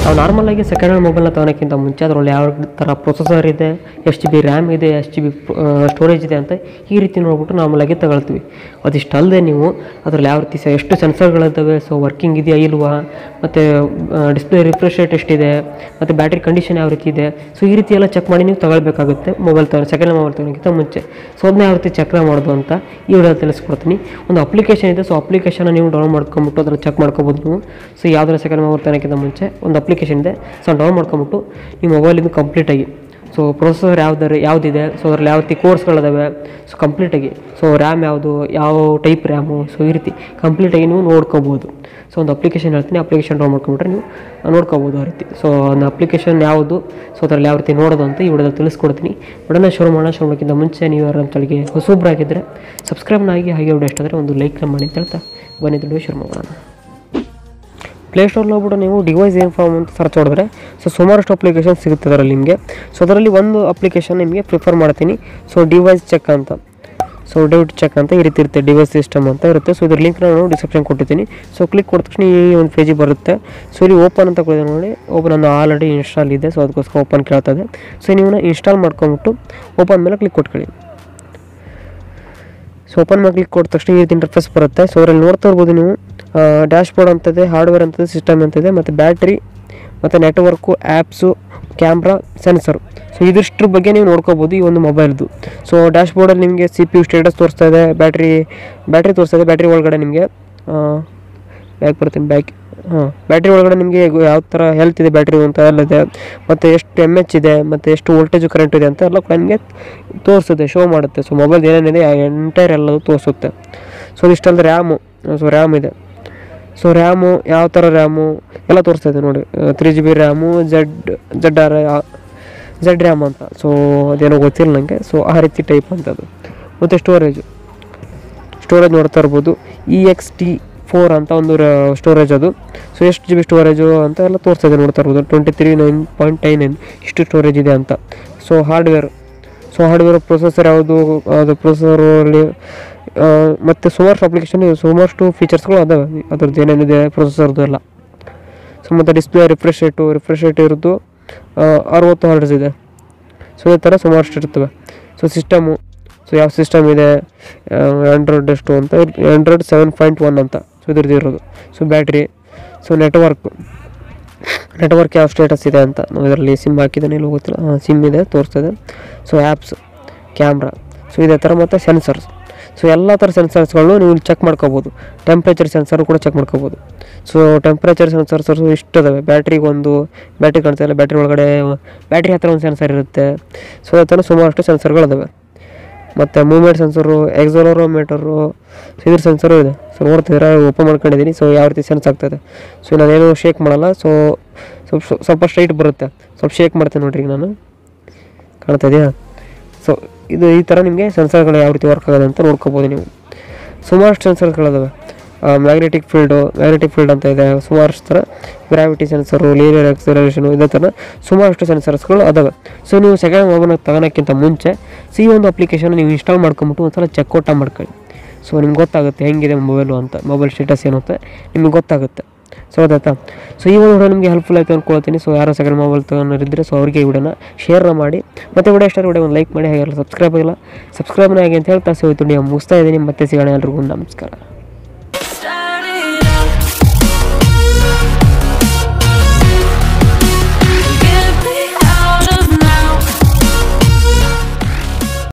ನಾವು ನಾರ್ಮಲಾಗಿ second hand ಮೊಬೈಲ್ನ ತೊಗೊಳಕ್ಕಿಂತ ಮುಂಚೆ ಅದರಲ್ಲಿ ಯಾವ ಥರ ಪ್ರೊಸೆಸರ್ ಇದೆ, ಎಷ್ಟು GB ರ್ಯಾಮ್ ಇದೆ, ಎಷ್ಟು GB ಸ್ಟೋರೇಜ್ ಇದೆ ಅಂತ ಈ ರೀತಿ ನೋಡ್ಬಿಟ್ಟು ನಾರ್ಮಲಾಗಿ ತಗೊಳ್ತೀವಿ. ಅದಿಷ್ಟು ಅಲ್ಲದೆ ನೀವು ಅದರಲ್ಲಿ ಯಾವ ರೀತಿ ಎಷ್ಟು ಸೆನ್ಸರ್ಗಳಿದ್ದಾವೆ, ಸೊ ವರ್ಕಿಂಗ್ ಇದೆಯಾ ಇಲ್ವಾ, ಮತ್ತು ಡಿಸ್ಪ್ಲೇ ರಿಫ್ರೆಶ್ ರೇಟ್ ಎಷ್ಟಿದೆ, ಮತ್ತು ಬ್ಯಾಟ್ರಿ ಕಂಡೀಷನ್ ಯಾವ ರೀತಿ ಇದೆ, ಸೊ ಈ ರೀತಿ ಎಲ್ಲ ಚೆಕ್ ಮಾಡಿ ನೀವು ತಗೊಳ್ಬೇಕಾಗುತ್ತೆ ಸೆಕೆಂಡ್ ಹ್ಯಾಂಡ್ ಮೊಬೈಲ್ ತೊಗೊಳಕ್ಕಿಂತ ಮುಂಚೆ. ಸೊ ಅದನ್ನ ಯಾವ ರೀತಿ ಚೆಕ್ ಮಾಡೋದು ಅಂತ ಈ ವಿಡಿಯೋ ತಿಳಿಸ್ಕೊಡ್ತೀನಿ. ಒಂದು ಅಪ್ಲಿಕೇಶನ್ ಇದೆ, ಸೊ ಅಪ್ಲಿಕೇಶನ್ ನೀವು ಡೌನ್ಲೋಡ್ ಮಾಡ್ಕೊಂಬಿಟ್ಟು ಅದನ್ನು ಚೆಕ್ ಮಾಡ್ಕೋಬೋದು ನೀವು. ಸೊ ಯಾವುದಾದ್ರು ಸೆಕೆಂಡ್ ಮೊಬೈಲ್ ತೊಗೊಳಕ್ಕಿಂತ ಮುಂಚೆ ಒಂದು ಅಪ್ಲಿಕೇಶನ್ ಇದೆ, ಸೊ ಡೌನ್ಲೋಡ್ ಮಾಡ್ಕೊಂಬಿಟ್ಟು ನಿಮ್ಮ ಮೊಬೈಲಿಂದು ಕಂಪ್ಲೀಟಾಗಿ ಸೊ ಪ್ರೊಸೆಸರ್ ಯಾವುದಿದೆ, ಸೊ ಅದರಲ್ಲಿ ಯಾವ ರೀತಿ ಕೋರ್ಸ್ಗಳಿದಾವೆ, ಸೊ ಕಂಪ್ಲೀಟಾಗಿ ಸೊ ರ್ಯಾಮ್ ಯಾವುದು, ಯಾವ ಟೈಪ್ ರ್ಯಾಮು, ಸೊ ಈ ರೀತಿ ಕಂಪ್ಲೀಟಾಗಿ ನೀವು ನೋಡ್ಕೋಬೋದು. ಸೊ ಒಂದು ಅಪ್ಲಿಕೇಶನ್ ಹೇಳ್ತೀನಿ, ಅಪ್ಲಿಕೇಶನ್ ಡೌನ್ಲೋಡ್ ಮಾಡ್ಕೊಂಬಿಟ್ರೆ ನೀವು ನೋಡ್ಕೋಬೋದು ಆ ರೀತಿ. ಸೊ ಒಂದು ಅಪ್ಲಿಕೇಶನ್ ಯಾವುದು, ಸೊ ಅದರಲ್ಲಿ ಯಾವ ರೀತಿ ನೋಡೋದು ಅಂತ ಈ ವಿಡಿಯೋದಲ್ಲಿ ತಿಳಿಸ್ಕೊಡ್ತೀನಿ. ವಿಡಿಯೋನ ಶುರು ಮಾಡೋಕ್ಕಿಂತ ಮುಂಚೆ ನೀವು ಯಾರು ನಮ್ಮ ಚಾನಲ್ಗೆ ಹೊಸಬ್ರಾಗಿದ್ದರೆ ಸಬ್ಸ್ಕ್ರೈಬ್ನಾಗಿ, ಹಾಗೆ ವಿಡಿಯೋ ಇಷ್ಟ ಆದರೆ ಒಂದು ಲೈಕ್ನ ಮಾಡಿ ಅಂತ ಹೇಳ್ತಾ ಬನ್ನಿ ವಿಡಿಯೋ ಶುರು ಮಾಡೋಣ. ಪ್ಲೇಸ್ಟೋರ್ನಲ್ಲಿ ಹೋಗ್ಬಿಟ್ಟು ನೀವು ಡಿವೈಸ್ ಇನ್ಫಾರ್ಮ್ ಅಂತ ಸರ್ಚ್ ಮಾಡಿದ್ರೆ ಸೊ ಸುಮಾರಷ್ಟು ಅಪ್ಲಿಕೇಶನ್ ಸಿಗುತ್ತೆ ಅದರಲ್ಲಿ ನಿಮಗೆ. ಸೊ ಅದರಲ್ಲಿ ಒಂದು ಅಪ್ಲಿಕೇಶನ್ ನಿಮಗೆ ಪ್ರಿಫರ್ ಮಾಡ್ತೀನಿ, ಸೊ ಡಿವೈಸ್ ಚೆಕ್ ಅಂತ. ಸೊ ಡಿವೈಸ್ ಚೆಕ್ ಅಂತ ಈ ರೀತಿ ಇರುತ್ತೆ, ಡಿವೈಸ್ ಸಿಸ್ಟಮ್ ಅಂತ ಇರುತ್ತೆ. ಸೊ ಇದ್ರ ಲಿಂಕ್ ನಾನು ಡಿಸ್ಕ್ರಿಪ್ಷನ್ ಕೊಟ್ಟಿದ್ದೀನಿ. ಸೊ ಕ್ಲಿಕ್ ಕೊಟ್ಟ ತಕ್ಷಣ ಈ ಒಂದು ಪೇಜಿಗೆ ಬರುತ್ತೆ. ಸೊ ಇಲ್ಲಿ ಓಪನ್ ಅಂತ ಕೊಡಿದೆ ನೋಡಿ, ಓಪನ್ ನಾನು ಆಲ್ರೆಡಿ ಇನ್ಸ್ಟಾಲ್ ಇದೆ, ಸೊ ಅದಕ್ಕೋಸ್ಕರ ಓಪನ್ ಕೇಳ್ತದೆ. ಸೊ ನೀವು ಇನ್ಸ್ಟಾಲ್ ಮಾಡ್ಕೊಂಬಿಟ್ಟು ಓಪನ್ ಮೇಲೆ ಕ್ಲಿಕ್ ಕೊಟ್ಕೊಳ್ಳಿ. ಸೊ ಓಪನ್ ಮಾಡಿ ಕ್ಲಿಕ್ ಕೊಟ್ಟ ತಕ್ಷಣ ಈ ರೀತಿ ಇಂಟರ್ಫೇಸ್ ಬರುತ್ತೆ. ಸೊ ಅದರಲ್ಲಿ ನೋಡ್ತಾ ಇರ್ಬೋದು ನೀವು ಡ್ಯಾಶ್ ಬೋರ್ಡ್ ಅಂತಿದೆ, ಹಾರ್ಡ್ವೇರ್ ಅಂತಿದೆ, ಸಿಸ್ಟಮ್ ಅಂತಿದೆ, ಮತ್ತು ಬ್ಯಾಟ್ರಿ, ಮತ್ತು network, apps, camera, sensor. So ಇದಿಷ್ಟ್ರ ಬಗ್ಗೆ ನೀವು ನೋಡ್ಕೋಬೋದು ಈ ಒಂದು ಮೊಬೈಲ್ದು. ಸೊ ಡ್ಯಾಶ್ ಬೋರ್ಡಲ್ಲಿ ನಿಮಗೆ CPU ಸ್ಟೇಟಸ್ ತೋರಿಸ್ತಾ ಇದೆ, ಬ್ಯಾಟ್ರಿ ತೋರಿಸ್ತಾ ಇದೆ. ಬ್ಯಾಟ್ರಿ ಒಳಗಡೆ ನಿಮಗೆ ಬ್ಯಾಟ್ರಿ ಒಳಗಡೆ ನಿಮಗೆ ಯಾವ ಥರ ಹೆಲ್ತ್ ಇದೆ ಬ್ಯಾಟ್ರಿ ಅಂತ ಎಲ್ಲ ಇದೆ, ಮತ್ತು ಎಷ್ಟು MH ಇದೆ, ಮತ್ತು ಎಷ್ಟು ವೋಲ್ಟೇಜು ಕರೆಂಟ್ ಇದೆ ಅಂತ ಎಲ್ಲ ಕೂಡ ನಿಮಗೆ ತೋರಿಸುತ್ತೆ, ಶೋ ಮಾಡುತ್ತೆ. ಸೊ ಮೊಬೈಲ್ ಏನೇನಿದೆ ಎಂಟೈರ್ ಎಲ್ಲದು ತೋರಿಸುತ್ತೆ. ಸೊ ಇಷ್ಟಲ್ಲದೆ ರ್ಯಾಮ್ ಇದೆ. ಸೊ ರ್ಯಾಮು ಯಾವ ಥರ ರ್ಯಾಮು ಎಲ್ಲ ತೋರಿಸ್ತಾ ಇದೆ ನೋಡಿ, 3GB ರ್ಯಾಮು, ಝೆಡ್ ರ್ಯಾಮ್ ಅಂತ. ಸೊ ಅದೇನೋ ಗೊತ್ತಿಲ್ಲ ನನಗೆ. ಸೊ ಆ ರೀತಿ ಟೈಪ್ ಅಂತದ್ದು. ಮತ್ತು ಸ್ಟೋರೇಜ್ ನೋಡ್ತಾ ಇರ್ಬೋದು, EXT4 ಅಂತ ಒಂದು ಸ್ಟೋರೇಜ್ ಅದು. ಸೊ ಎಷ್ಟು GB ಸ್ಟೋರೇಜು ಅಂತ ಎಲ್ಲ ತೋರಿಸ್ತಾ ಇದೆ ನೋಡ್ತಾ ಇರ್ಬೋದು, 23.9 ಇಷ್ಟು ಸ್ಟೋರೇಜ್ ಇದೆ ಅಂತ. ಸೊ ಹಾರ್ಡ್ವೇರ್ ಪ್ರೊಸೆಸರ್ ಯಾವುದು, ಅದು ಪ್ರೊಸೆಸರಲ್ಲಿ ಮತ್ತು ಸುಮಾರಷ್ಟು ಅಪ್ಲಿಕೇಶನ್, ಸುಮಾರಷ್ಟು ಫೀಚರ್ಸ್ಗಳು ಅದಾವೆ ಅದ್ರದ್ದು ಏನೇನಿದೆ ಪ್ರೊಸೆಸರ್ದು ಎಲ್ಲ. ಸೊ ಮತ್ತು ಡಿಸ್ಪ್ಲೇ ರಿಫ್ರೆಶ್ ರೇಟ್ ಇರೋದು 60 Hz ಇದೆ. ಸೊ ಈ ಥರ ಸುಮಾರಷ್ಟು ಇರ್ತವೆ. ಸೊ ಸಿಸ್ಟಮು, ಸೊ ಯಾವ ಸಿಸ್ಟಮ್ ಇದೆ, ಆಂಡ್ರಾಯ್ಡ್ ಎಷ್ಟು ಅಂತ, ಆಂಡ್ರಾಯ್ಡ್ 7.1 ಅಂತ ಸೊ ಇದ್ರದ್ದು ಇರೋದು. ಸೊ ಬ್ಯಾಟ್ರಿ, ಸೊ ನೆಟ್ವರ್ಕ್ ಯಾವ ಸ್ಟೇಟಸ್ ಇದೆ ಅಂತ ನಾವು ಇದರಲ್ಲಿ ಸಿಮ್ ಹಾಕಿದ್ದಾನೆ ಇಲ್ಲಿ ಗೊತ್ತಿಲ್ಲ, ಸಿಮ್ ಇದೆ ತೋರಿಸ್ತದೆ. ಸೊ ಆ್ಯಪ್ಸ್, ಕ್ಯಾಮ್ರಾ, ಸೊ ಇದೇ ಥರ, ಮತ್ತು ಸೆನ್ಸರ್ಸ್. ಸೊ ಎಲ್ಲ ಥರ ಸೆನ್ಸರ್ಸ್ಗಳು ನೀವು ಚೆಕ್ ಮಾಡ್ಕೋಬೋದು. ಟೆಂಪ್ರೇಚರ್ ಸೆನ್ಸರ್ ಕೂಡ ಚೆಕ್ ಮಾಡ್ಕೋಬೋದು. ಸೊ ಟೆಂಪ್ರೇಚರ್ ಸೆನ್ಸರ್ಸ್ ಇಷ್ಟು ಇದಾವೆ. ಬ್ಯಾಟ್ರಿ ಕಾಣ್ತಾ ಇಲ್ಲ, ಬ್ಯಾಟ್ರಿ ಒಳಗಡೆ ಬ್ಯಾಟ್ರಿ ಹತ್ತಿರ ಒಂದು ಸೆನ್ಸರ್ ಇರುತ್ತೆ. ಸೊ ಅದೇ ಥರ ಸುಮಾರಷ್ಟು ಸೆನ್ಸರ್ಗಳಿದಾವೆ. ಮತ್ತು ಮೂವ್ಮೆಂಟ್ ಸೆನ್ಸರು, ಎಕ್ಸಲರೋಮೀಟರು, ಸೊ ಇದ್ರ ಸೆನ್ಸರು ಇದೆ. ಸೊ ನೋಡ್ತಿದ್ರೆ ಓಪನ್ ಮಾಡ್ಕೊಂಡಿದ್ದೀನಿ. ಸೊ ಯಾವ ರೀತಿ ಸೆನ್ಸ್ ಆಗ್ತಾಯಿದೆ. ಸೊ ನಾನೇನು ಶೇಕ್ ಮಾಡಲ್ಲ, ಸೊ ಸ್ವಲ್ಪ ಸ್ಟ್ರೈಟ್ ಬರುತ್ತೆ. ಸ್ವಲ್ಪ ಶೇಕ್ ಮಾಡ್ತೀನಿ ನೋಡ್ರಿ, ನಾನು ಕಾಣ್ತಾ ಇದೆಯಾ. ಸೊ ಇದು ಈ ಥರ ನಿಮಗೆ ಸೆನ್ಸರ್ಗಳು ಯಾವ ರೀತಿ ವರ್ಕ್ ಆಗೋದು ಅಂತ ನೋಡ್ಕೋಬೋದು ನೀವು. ಸುಮಾರಷ್ಟು ಸೆನ್ಸರ್ಗಳಿದಾವೆ. ಮ್ಯಾಗ್ನೆಟಿಕ್ ಫೀಲ್ಡ್ ಅಂತ ಇದೆ. ಸುಮಾರಷ್ಟು ಥರ ಗ್ರಾವಿಟಿ ಸೆನ್ಸರು, ಲೀನಿಯರ್ ಆಕ್ಸಲರೇಷನು, ಇದೇ ಥರ ಸುಮಾರಷ್ಟು ಸೆನ್ಸರ್ಸ್ಗಳು ಅದಾವೆ. ಸೊ ನೀವು ಸೆಕೆಂಡ್ ಮೊಬೈಲ್ನ ತಗೋಳಕ್ಕಿಂತ ಮುಂಚೆ ಈ ಒಂದು ಅಪ್ಲಿಕೇಶನ್ ನೀವು ಇನ್ಸ್ಟಾಲ್ ಮಾಡ್ಕೊಂಬಿಟ್ಟು ಒಂದು ಸಲ ಚೆಕ್ಔಟ ಮಾಡ್ಕೊಳ್ಳಿ. ಸೊ ನಿಮ್ಗೆ ಗೊತ್ತಾಗುತ್ತೆ ಹೆಂಗಿದೆ ಮೊಬೈಲು ಅಂತ, ಮೊಬೈಲ್ ಸ್ಟೇಟಸ್ ಏನು ಅಂತ ನಿಮ್ಗೆ ಗೊತ್ತಾಗುತ್ತೆ. ಸೊ ಅದಾಯ್ತಾ. ಸೊ ಈ ವಿಡಿಯೋ ನಿಮಗೆ ಹೆಲ್ಪ್ಫುಲ್ ಆಯಿತು ಅಂದ್ಕೊಳ್ತೀನಿ. ಸೊ ಯಾರೋ ಸೆಕೆಂಡ್ ಮೊಬೈಲ್ ತೊಗೊಂಡಿದ್ರೆ ಸೊ ಅವರಿಗೆ ಈ ವಿಡಿಯೋನ ಶೇರ್ ಮಾಡಿ, ಮತ್ತು ವಿಡಿಯೋ ಇಷ್ಟ ವಿಡಿಯೋ ಒಂದು ಲೈಕ್ ಮಾಡಿ, ಹಾಗೆ ಸಬ್ಸ್ಕ್ರೈಬ್ನ ಆಗಿ ಅಂತ ಹೇಳ್ತಾ ಹೋಯ್ತು ನೀವು ಮುಗಿಸ್ತಾ ಇದ್ದೀನಿ. ಮತ್ತೆ ಸಿಗೋಣ, ಎಲ್ರಿಗೂ ನಮಸ್ಕಾರ.